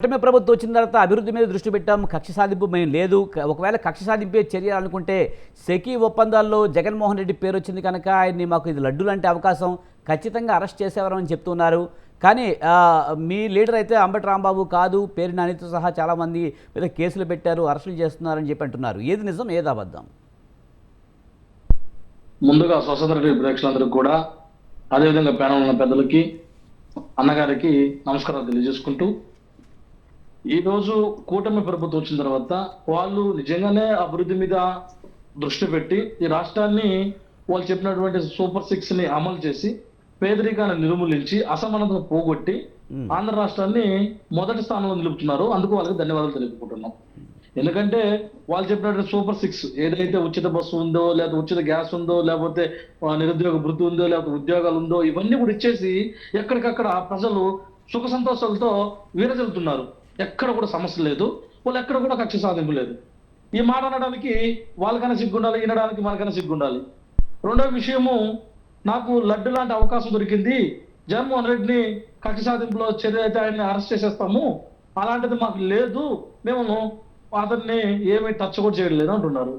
కూటమి ప్రభుత్వం వచ్చిన తర్వాత అభివృద్ధి మీద దృష్టి పెట్టాం, కక్ష సాధింపు మేము లేదు. ఒకవేళ కక్ష సాధింపే చర్య అనుకుంటే సెకీ ఒప్పందాల్లో జగన్మోహన్ రెడ్డి పేరు వచ్చింది కనుక ఆయన్ని మాకు ఇది లడ్డు లాంటి అవకాశం, ఖచ్చితంగా అరెస్ట్ చేసేవారని చెప్తున్నారు. కానీ మీ లీడర్ అయితే అంబటి రాంబాబు కాదు, పేరు నానితో సహా చాలామంది మీద కేసులు పెట్టారు, అరెస్టులు చేస్తున్నారని చెప్పి అంటున్నారు. ఏది నిజం, ఏది అబద్ధం? ముందుగా స్వతంత్ర టీవీ ప్రేక్షకులందరికీ కూడా, అదేవిధంగా ప్యానల్ ఉన్న పెద్దలకి, అన్నగారికి నమస్కారాలు తెలియజేసుకుంటూ, ఈరోజు కూటమి ప్రభుత్వం వచ్చిన తర్వాత వాళ్ళు నిజంగానే అభివృద్ధి మీద దృష్టి పెట్టి ఈ రాష్ట్రాన్ని వాళ్ళు చెప్పినటువంటి సూపర్ 6 ని అమలు చేసి పేదరికాన్ని నిర్మూలించి అసమానతను పోగొట్టి ఆంధ్ర రాష్ట్రాన్ని మొదటి స్థానంలో నిలుపుతున్నారు. అందుకు వాళ్ళకి ధన్యవాదాలు తెలుపుకుంటున్నాం. ఎందుకంటే వాళ్ళు చెప్పినటువంటి సూపర్ 6 ఏదైతే ఉచిత బస్సు ఉందో, లేకపోతే ఉచిత గ్యాస్ ఉందో, లేకపోతే నిరుద్యోగ వృత్తి ఉందో, లేకపోతే ఉద్యోగాలు ఉందో, ఇవన్నీ కూడా ఇచ్చేసి ఎక్కడికక్కడ ప్రజలు సుఖ సంతోషాలతో వీరజల్లుతున్నారు. ఎక్కడ కూడా సమస్య లేదు, వాళ్ళు ఎక్కడ కూడా కక్ష సాధింపు లేదు. ఈ మాట అనడానికి వాళ్ళకైనా సిగ్గుండాలి, వినడానికి మనకైనా సిగ్గుండాలి. రెండవ విషయము, నాకు లడ్డు లాంటి అవకాశం దొరికింది, జగన్మోహన్ రెడ్డిని కక్ష సాధింపులో చర్య అయితే ఆయన్ని అరెస్ట్ చేసేస్తాము, అలాంటిది మాకు లేదు, మేము అతన్ని ఏమీ టచ్ కూడా చేయడం లేదు అంటున్నారు.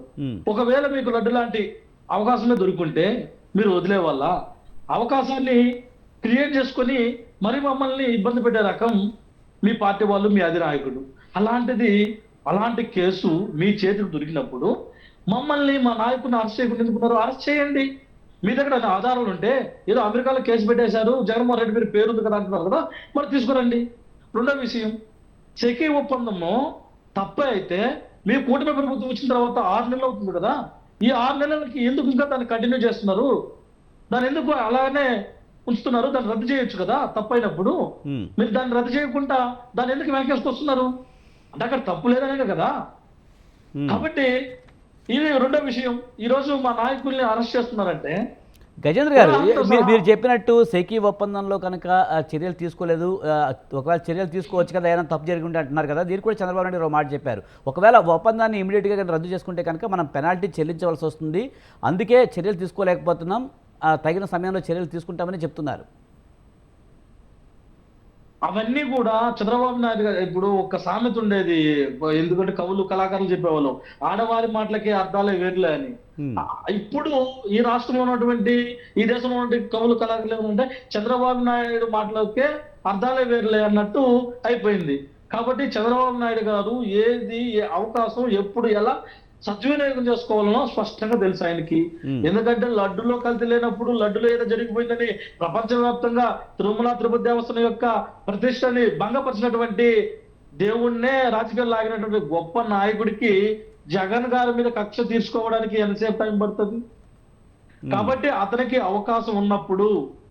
ఒకవేళ మీకు లడ్డు లాంటి అవకాశమే దొరుకుంటే మీరు వదిలే వాళ్ళ అవకాశాన్ని క్రియేట్ చేసుకొని మరి మమ్మల్ని ఇబ్బంది పెట్టే రకం మీ పార్టీ వాళ్ళు, మీ అధినాయకుడు. అలాంటి కేసు మీ చేతికి దొరికినప్పుడు మమ్మల్ని, మా నాయకుడిని అరెస్ట్ చేయకుండా ఎందుకున్నారు? అరెస్ట్ చేయండి. మీ దగ్గర ఆధారాలు ఉంటే, ఏదో అమెరికాలో కేసు పెట్టేశారు, జగన్మోహన్ రెడ్డి మీరు పేరు ఉంది కదా అంటున్నారు కదా, మరి తీసుకురండి. రెండో విషయం, సెకీ ఒప్పందము తప్పే అయితే మీ కూటమి ప్రభుత్వం వచ్చిన తర్వాత 6 నెలలు అవుతుంది కదా, ఈ 6 నెలలకి ఎందుకు ఇంకా దాన్ని కంటిన్యూ చేస్తున్నారు? దాన్ని ఎందుకు అలానే ఉంచుతున్నారు? దాన్ని రద్దు చేయొచ్చు కదా తప్పైనప్పుడు. మీరు దాన్ని రద్దు చేయకుండా దాన్ని ఎందుకు వెనకేసుకొస్తున్నారు? అంటే అక్కడ తప్పు లేదనే కదా. కాబట్టి ఇది రెండో విషయం. ఈ రోజు మా నాయకుల్ని అరెస్ట్ చేస్తున్నారంటే, గజేంద్ర గారు, మీరు చెప్పినట్టు సెకీ ఒప్పందంలో కనుక చర్యలు తీసుకోలేదు, ఒకవేళ చర్యలు తీసుకోవచ్చు కదా, ఏదైనా తప్పు జరిగి ఉంటే అంటున్నారు కదా. దీనికి కూడా చంద్రబాబు నాయుడు ఒక మాట చెప్పారు, ఒకవేళ ఒప్పందాన్ని ఇమీడియట్గా రద్దు చేసుకుంటే కనుక మనం పెనాల్టీ చెల్లించవలసి వస్తుంది, అందుకే చర్యలు తీసుకోలేకపోతున్నాం, తగిన సమయంలో చర్యలు తీసుకుంటామని చెప్తున్నారు. అవన్నీ కూడా చంద్రబాబు నాయుడు గారు, ఇప్పుడు ఒక సామెత ఉండేది, ఎందుకంటే కవులు కళాకారులు చెప్పేవాళ్ళు, ఆడవారి మాటలకి అర్థాలే వేర్లే అని. ఇప్పుడు ఈ రాష్ట్రంలో ఉన్నటువంటి, ఈ దేశంలో ఉన్నటువంటి కవులు కళాకారులు ఏమంటే చంద్రబాబు నాయుడు మాటలకే అర్థాలే వేర్లే అన్నట్టు అయిపోయింది. కాబట్టి చంద్రబాబు నాయుడు గారు ఏది, ఏ అవకాశం ఎప్పుడు ఎలా సద్వినియోగం చేసుకోవాలనో స్పష్టంగా తెలుసు ఆయనకి. ఎందుకంటే లడ్డులో కల్తీ లేనప్పుడు, లడ్డులో ఏదో జరిగిపోయిందని ప్రపంచవ్యాప్తంగా తిరుమల తిరుపతి దేవస్థానం యొక్క ప్రతిష్టని భంగపరిచినటువంటి దేవుణ్ణే రాజకీయాలు లాగినటువంటి గొప్ప నాయకుడికి జగన్ గారి మీద కక్ష తీర్చుకోవడానికి ఎంతసేపు టైం పడుతుంది? కాబట్టి అతనికి అవకాశం ఉన్నప్పుడు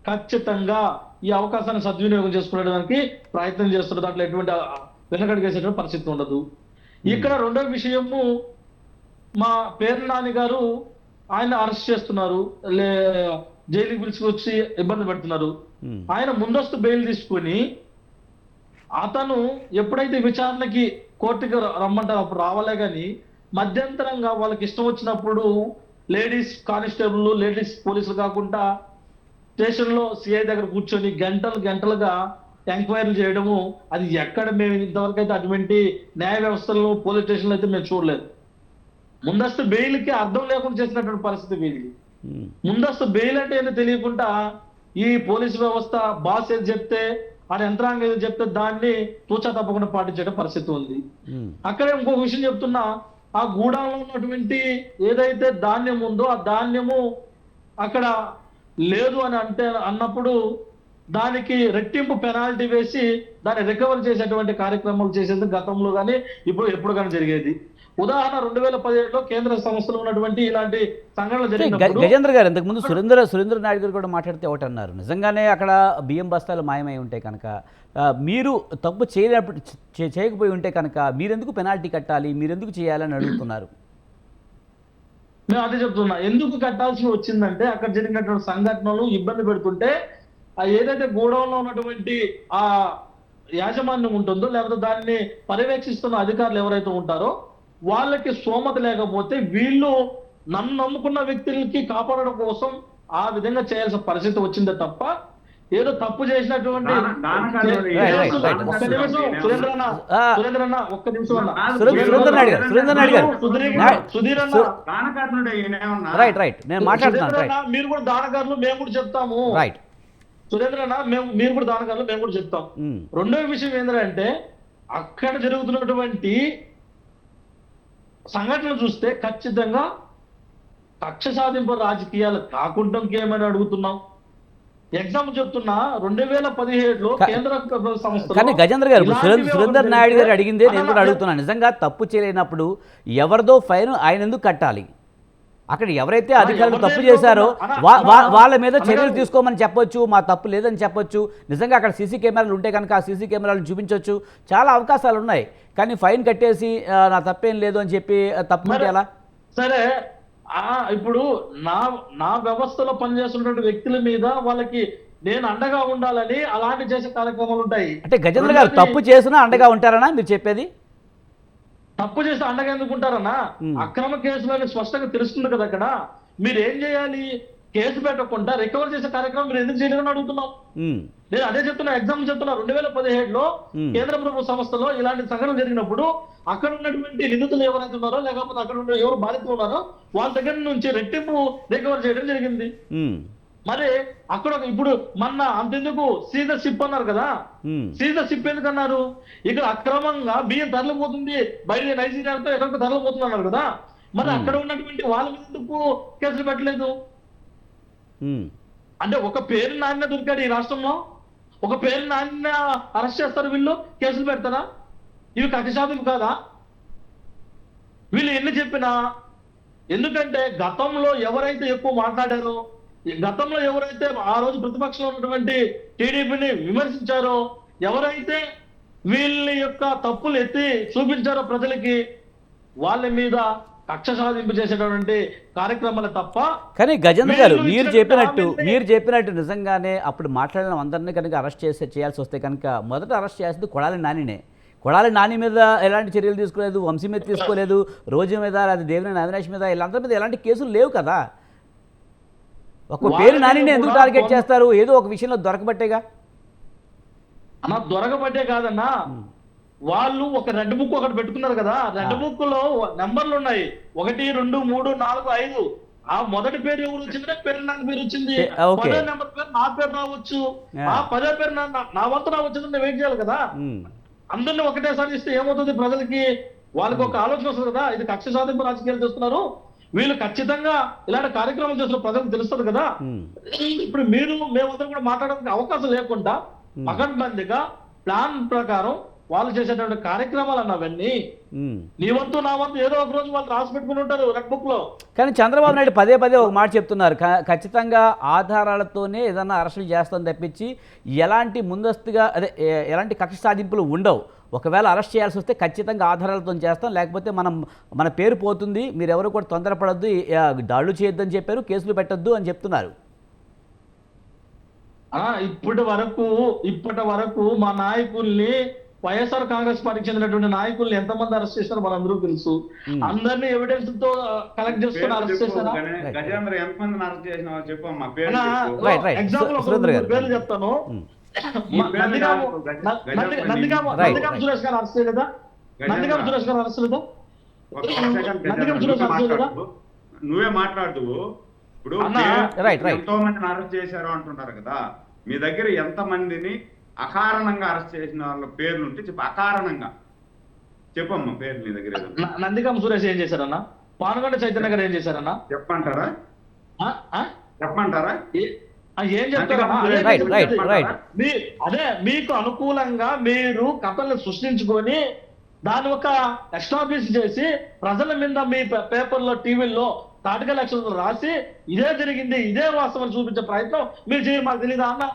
ఖచ్చితంగా ఈ అవకాశాన్ని సద్వినియోగం చేసుకోవడానికి ప్రయత్నం చేస్తున్నారు. దాంట్లో ఎటువంటి వెనకడిగేసేటువంటి పరిస్థితి ఉండదు. ఇక్కడ రెండో విషయము, మా పేరు నాని గారు ఆయన అరెస్ట్ చేస్తున్నారు, జైలుకి పిలుచుకొచ్చి ఇబ్బంది పెడుతున్నారు. ఆయన ముందస్తు బెయిల్ తీసుకుని అతను ఎప్పుడైతే విచారణకి కోర్టుకి రమ్మంటారు అప్పుడు రావాలే కానీ, మధ్యంతరంగా వాళ్ళకి ఇష్టం వచ్చినప్పుడు లేడీస్ కానిస్టేబుల్, లేడీస్ పోలీసులు కాకుండా స్టేషన్లో సిఐ దగ్గర కూర్చొని గంటలుగా ఎంక్వైరీలు చేయడము, అది ఎక్కడ మేము ఇంతవరకు అయితే అటువంటి న్యాయ వ్యవస్థలను పోలీస్ స్టేషన్లో అయితే మేము చూడలేదు. ముందస్తు బెయిల్కి అర్థం లేకుండా చేసినటువంటి పరిస్థితి వీళ్ళకి. ముందస్తు బెయిల్ అంటే ఏంటో తెలియకుండా ఈ పోలీసు వ్యవస్థ బాస్ ఏది చెప్తే, ఆ యంత్రాంగం ఏది చెప్తే దాన్ని తూచా తప్పకుండా పాటించే పరిస్థితి ఉంది. అక్కడే ఇంకొక విషయం చెప్తున్నా, ఆ గూడాలో ఉన్నటువంటి ఏదైతే ధాన్యం ఉందో ఆ ధాన్యము అక్కడ లేదు అని అన్నప్పుడు దానికి రెట్టింపు పెనాల్టీ వేసి దాన్ని రికవర్ చేసేటువంటి కార్యక్రమాలు చేసేది గతంలో కానీ ఎప్పుడు కానీ జరిగేది. ఉదాహరణ 2017లో కేంద్ర సంస్థలు ఉన్నటువంటి ఇలాంటి సంఘటనలు జరిగినప్పుడు, గజేంద్ర గారు ఇంతకుముందు సురేంద్ర నాయుడు గారు కూడా మాట్లాడితే ఒకటి అన్నారు, నిజంగానే అక్కడ బియ్యం బస్తాలు మాయమై ఉంటే కనుక, మీరు తప్పు చేయకపోయి ఉంటే కనుక మీరెందుకు పెనాల్టీ కట్టాలి, మీరెందుకు చేయాలని అడుగుతున్నారు. మేము అదే చెప్తున్నా, ఎందుకు కట్టాల్సి వచ్చిందంటే అక్కడ జరిగినటువంటి సంఘటనలు ఇబ్బంది పెడుతుంటే ఏదైతే గోడౌన్లో ఉన్నటువంటి ఆ యాజమాన్యం ఉంటుందో, లేకపోతే దాన్ని పర్యవేక్షిస్తున్న అధికారులు ఎవరైతే ఉంటారో వాళ్ళకి స్తోమత లేకపోతే వీళ్ళు నన్ను నమ్ముకున్న వ్యక్తులకి కాపాడడం కోసం ఆ విధంగా చేయాల్సిన పరిస్థితి వచ్చిందే తప్ప ఏదో తప్పు చేసినటువంటి ఒక్క నిమిషం సురేంద్ర అన్న, సురేంద్ర అన్న ఒక్క నిమిషం అన్న, సురేంద్ర నాయుడు గారు, సురేంద్ర నాయుడు గారు, సుధీర్ అన్న, రైట్ నేను మాట్లాడుతున్నాను. సురేంద్ర అన్న, మీరు కూడా దానకారులు, మేము కూడా చెప్తాము. రైట్ సురేంద్ర అన్న, మీరు కూడా దానకారులు, మేము కూడా చెప్తాం. రెండో విషయం ఏంటంటే అక్కడ జరుగుతున్నటువంటి సంఘటనలు చూస్తే ఖచ్చితంగా కక్ష సాధింపు రాజకీయాలు కాకుండా ఇంకేమైనా అడుగుతున్నాం. ఎగ్జాంపుల్ చెప్తున్నా, 2017లో కేంద్ర సంస్థ. కానీ గజేంద్ర గారు, సురేందర్ నాయుడు గారు అడిగిందే నేను కూడా అడుగుతున్నాను. నిజంగా తప్పు చేయలేనప్పుడు ఎవరిదో ఫైన్ ఆయన ఎందుకు కట్టాలి? అక్కడ ఎవరైతే అధికారులు తప్పు చేశారో వాళ్ళ మీద చర్యలు తీసుకోమని చెప్పొచ్చు, మా తప్పు లేదని చెప్పొచ్చు. నిజంగా అక్కడ సీసీ కెమెరాలు ఉంటే కనుక ఆ సీసీ కెమెరాలు చూపించవచ్చు, చాలా అవకాశాలు ఉన్నాయి. కానీ ఫైన్ కట్టేసి నా తప్పేం లేదు అని చెప్పి తప్పు ఎలా? సరే, ఇప్పుడు నా వ్యవస్థలో పనిచేస్తున్నటువంటి వ్యక్తుల మీద వాళ్ళకి నేను అండగా ఉండాలని అలాంటి చేసే కార్యక్రమాలు ఉంటాయి. అంటే గజేంద్ర గారు తప్పు చేసినా అండగా ఉంటారనా మీరు చెప్పేది? తప్పు చేసి అండగా ఎందుకుంటారన్నా? అక్రమ కేసులని స్పష్టంగా తెలుస్తుంది కదా. అక్కడ మీరు ఏం చేయాలి? కేసు పెట్టకుండా రికవర్ చేసే కార్యక్రమం మీరు ఎందుకు చేయలేదని అడుగుతున్నాం. నేను అదే చెప్తున్నా, ఎగ్జాంపుల్ చెప్తున్నా. 2017లో కేంద్ర ప్రభుత్వ సంస్థలో ఇలాంటి సంఘటనలు జరిగినప్పుడు అక్కడ ఉన్నటువంటి నిందితులు ఎవరైతే ఉన్నారో, లేకపోతే అక్కడ ఉన్న ఎవరు బాధితులు ఉన్నారో వాళ్ళ దగ్గర నుంచి రెట్టింపు రికవర్ చేయడం జరిగింది. మరి అక్కడ ఇప్పుడు మొన్న అంతెందుకు సీజ సిప్ అన్నారు కదా, సీజ సిప్ ఎందుకు అన్నారు? ఇక్కడ అక్రమంగా బియ్యం తరలిపోతుంది, బయట నైజీరియాతో ఎక్కడికి తరలిపోతుంది అన్నారు కదా. మరి అక్కడ ఉన్నటువంటి వాళ్ళ మీద ఎందుకు కేసులు పెట్టలేదు? అంటే ఒక పేరు నాన్న దొరికాడు ఈ రాష్ట్రంలో, ఒక పేరు నాన్న అరెస్ట్ చేస్తారు, వీళ్ళు కేసులు పెడతారా? ఇవి కక్ష సాధింపు కాదా? వీళ్ళు ఎన్ని చెప్పినా, ఎందుకంటే గతంలో ఎవరైతే ఎక్కువ మాట్లాడారో, గతంలో ఎవరైతే ఆ రోజు ప్రతిపక్షంలో ఉన్నటువంటి టీడీపీని విమర్శించారో, ఎవరైతే వీళ్ళ యొక్క తప్పులు ఎత్తి చూపించారో ప్రజలకి, వాళ్ళ మీద కక్ష సాధింపు చేసేటటువంటి కార్యక్రమాలు తప్ప. కానీ గజేంద్ర గారు, మీరు చెప్పినట్టు నిజంగానే అప్పుడు మాట్లాడిన అందరినీ కనుక అరెస్ట్ చేయాల్సి వస్తే కనుక మొదట అరెస్ట్ చేసింది కొడాలి నానినే. కొడాలి నాని మీద ఎలాంటి చర్యలు తీసుకోలేదు, వంశీ మీద తీసుకోలేదు, రోజు మీద, అది దేవినేని అవినాష్ మీద, వీళ్ళందరి మీద ఎలాంటి కేసులు లేవు కదా. ఒక పేరు నానిని ఎందుకు టార్గెట్ చేస్తారు? ఏదో ఒక విషయంలో దొరకబట్టేగా. అన్నా దొరకబట్టే కాదన్నా, వాళ్ళు ఒక రెడ్ బుక్ ఒకటి పెట్టుకున్నారు కదా, రెడ్ బుక్ లో నెంబర్లు ఉన్నాయి, 1, 2, 3, 4, 5. ఆ మొదటి పేరు ఎవరు వచ్చిందంటే పేరు నాకు పేరు వచ్చింది, 10వ నెంబర్ పేరు నా పేరు రావచ్చు, ఆ 10వ పేరు నా వంతు రావచ్చు. వెయిట్ చేయాలి కదా. అందరినీ ఒకటేసారి ఇస్తే ఏమవుతుంది? ప్రజలకి వాళ్ళకి ఒక ఆలోచన వస్తుంది కదా, ఇది కక్ష సాధింపు రాజకీయాలు చేస్తున్నారు, వీళ్ళు ఖచ్చితంగా ఇలాంటి కార్యక్రమాలు చేస్తున్న ప్రజలకు తెలుస్తుంది కదా. ఇప్పుడు మేమందరం కూడా మాట్లాడడానికి అవకాశం లేకుండా పకడ్బందీగా ప్లాన్ ప్రకారం వాళ్ళు చేసేటువంటి కార్యక్రమాలు అన్నవన్నీ నీ వంతు నా వంతు ఏదో ఒక రోజు వాళ్ళు రాసి పెట్టుకుని ఉంటారు రెడ్ బుక్ లో. కానీ చంద్రబాబు నాయుడు పదే ఒక మాట చెప్తున్నారు, ఖచ్చితంగా ఆధారాలతోనే ఏదన్నా అరెస్టులు చేస్తాం తప్పించి ఎలాంటి ముందస్తుగా ఎలాంటి కక్ష సాధింపులు ఉండవు. ఒకవేళ అరెస్ట్ చేయాల్సి వస్తే ఖచ్చితంగా ఆధారాలతో చేస్తాం, లేకపోతే మన పేరు పోతుంది, మీరు ఎవరు కూడా తొందరపడద్దు, దాడులు చేయొద్దని చెప్పారు, కేసులు పెట్టొద్దు అని చెప్తున్నారు. ఇప్పటి వరకు మా నాయకుల్ని, వైఎస్ఆర్ కాంగ్రెస్ పార్టీకి చెందినటువంటి నాయకుల్ని ఎంతమంది అరెస్ట్ చేశారో మనందరూ తెలుసు. అందరినీ ఎవిడెన్స్ తో కలెక్ట్ చేసుకుని అరెస్ట్ చేశారా? పేర్లు చెప్తాను. నందిగామ సురేష్ గారు అరెస్ట్ చేయలేదా? నందిగామ సురేష్ గారు అరెస్ట్ లేదా? నువ్వే మాట్లాడుతూ ఇప్పుడు ఎంతో మందిని అరెస్ట్ చేశారు అంటున్నారు కదా, మీ దగ్గర ఎంత మందిని అకారణంగా అరెస్ట్ చేసిన వాళ్ళ పేర్లు ఉంటే చెప్పు. అకారణంగా చెప్పమ్మా పేర్లు నీ దగ్గర. నందిగామ సురేష్ ఏం చేశారన్నా? పానుగండ చైతన్య గారు ఏం చేశారన్నా? చెప్పంటారా? ఏం చెప్తారన్నా? అదే మీకు అనుకూలంగా మీరు కథలను సృష్టించుకొని దాని ఒక ఎస్టాబ్లిష్ చేసి ప్రజల మీద మీ పేపర్లో, టీవీల్లో తాటికల్ అక్షరాలు రాసి ఇదే జరిగింది, ఇదే వాస్తవం చూపించే ప్రయత్నం మీరు చేయాలి. మాకు తెలియదా అన్న?